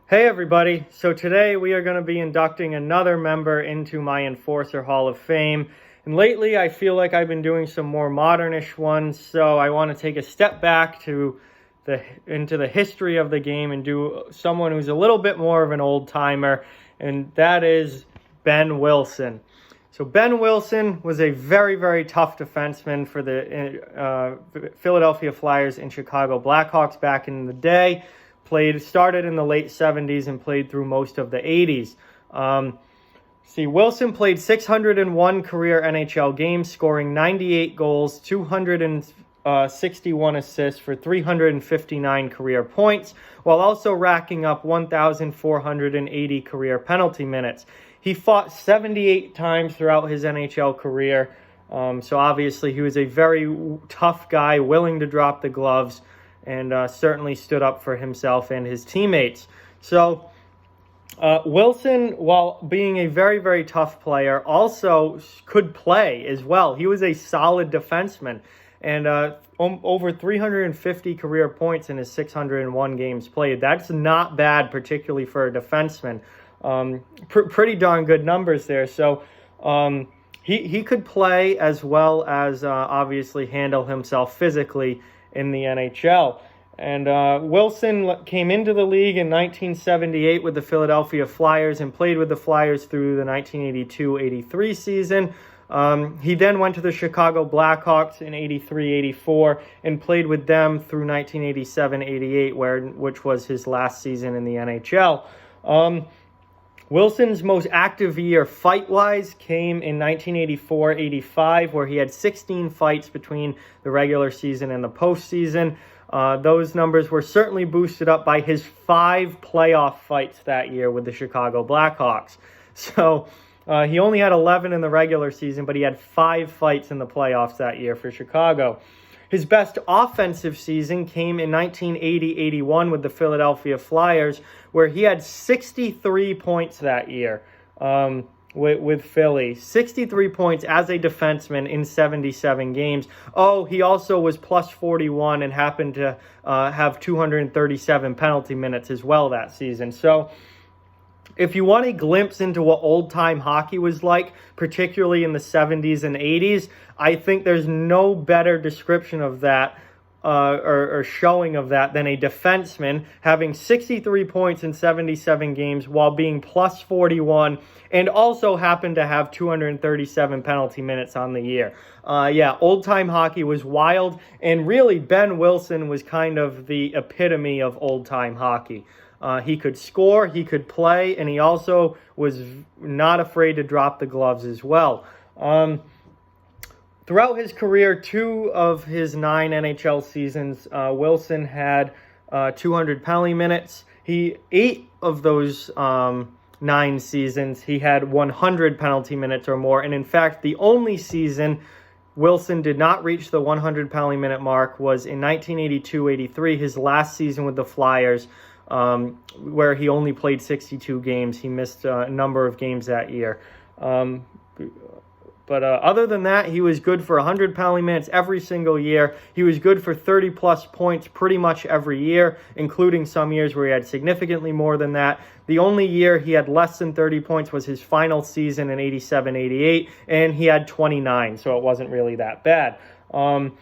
Hey everybody, so today we are going to be inducting another member into my Enforcer Hall of Fame. And lately I feel like I've been doing some more modernish ones, so I want to take a step back into the history of the game and do someone who's a little bit more of an old timer, and that is Behn Wilson. So Behn Wilson was a very, very tough defenseman for the Philadelphia Flyers and Chicago Blackhawks back in the day. Started in the late 70s and played through most of the 80s. Wilson played 601 career NHL games, scoring 98 goals, 261 assists for 359 career points, while also racking up 1,480 career penalty minutes. He fought 78 times throughout his NHL career, so obviously he was a very tough guy, willing to drop the gloves, and certainly stood up for himself and his teammates. So Wilson, while being a very, very tough player, also could play as well. He was a solid defenseman, and over 350 career points in his 601 games played. That's not bad, particularly for a defenseman. Pretty darn good numbers there. So he could play as well as obviously handle himself physically in the NHL. And Wilson came into the league in 1978 with the Philadelphia Flyers and played with the Flyers through the 1982-83 season. He then went to the Chicago Blackhawks in 83-84 and played with them through 1987-88, which was his last season in the NHL. Wilson's most active year fight-wise came in 1984-85, where he had 16 fights between the regular season and the postseason. Those numbers were certainly boosted up by his 5 playoff fights that year with the Chicago Blackhawks. So he only had 11 in the regular season, but he had 5 fights in the playoffs that year for Chicago. His best offensive season came in 1980-81 with the Philadelphia Flyers, where he had 63 points that year with Philly. 63 points as a defenseman in 77 games. Oh, he also was plus 41 and happened to have 237 penalty minutes as well that season. So if you want a glimpse into what old-time hockey was like, particularly in the 70s and 80s, I think there's no better description of that or showing of that than a defenseman having 63 points in 77 games while being plus 41 and also happened to have 237 penalty minutes on the year. Old-time hockey was wild, and really Behn Wilson was kind of the epitome of old-time hockey. He could score, he could play, and he also was not afraid to drop the gloves as well. Throughout his career, 2 of his 9 NHL seasons, Wilson had 200 penalty minutes. 8 of those 9 seasons, he had 100 penalty minutes or more. And in fact, the only season Wilson did not reach the 100 penalty minute mark was in 1982-83, his last season with the Flyers, where he only played 62 games. He missed a number of games that year. But other than that, he was good for 100 penalty minutes every single year. He was good for 30-plus points pretty much every year, including some years where he had significantly more than that. The only year he had less than 30 points was his final season in 87-88, and he had 29, so it wasn't really that bad. But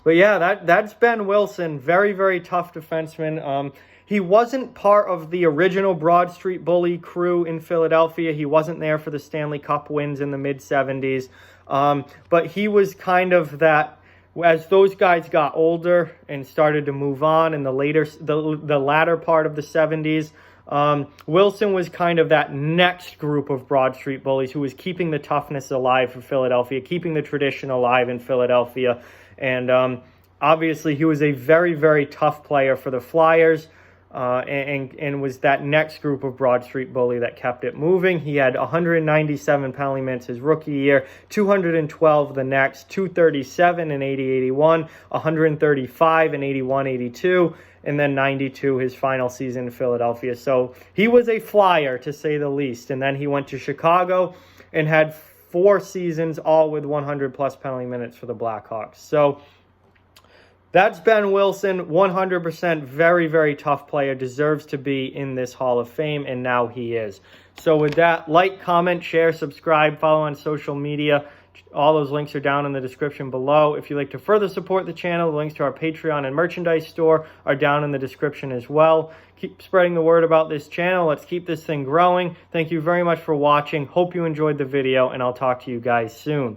yeah, that's Behn Wilson. Very, very tough defenseman. He wasn't part of the original Broad Street Bully crew in Philadelphia. He wasn't there for the Stanley Cup wins in the mid-70s. But he was kind of that, as those guys got older and started to move on in the latter part of the 70s, Wilson was kind of that next group of Broad Street Bullies who was keeping the toughness alive for Philadelphia, keeping the tradition alive in Philadelphia. And obviously he was a very, very tough player for the Flyers. And was that next group of Broad Street Bully that kept it moving. He had 197 penalty minutes his rookie year, 212 the next, 237 in 80-81, 135 in 81-82, and then 92 his final season in Philadelphia. So he was a flyer, to say the least. And then he went to Chicago and had 4 seasons, all with 100-plus penalty minutes for the Blackhawks. So That's Behn Wilson, 100% very, very tough player, deserves to be in this Hall of Fame, and now he is. So with that, like, comment, share, subscribe, follow on social media. All those links are down in the description below. If you'd like to further support the channel, the links to our Patreon and merchandise store are down in the description as well. Keep spreading the word about this channel. Let's keep this thing growing. Thank you very much for watching. Hope you enjoyed the video, and I'll talk to you guys soon.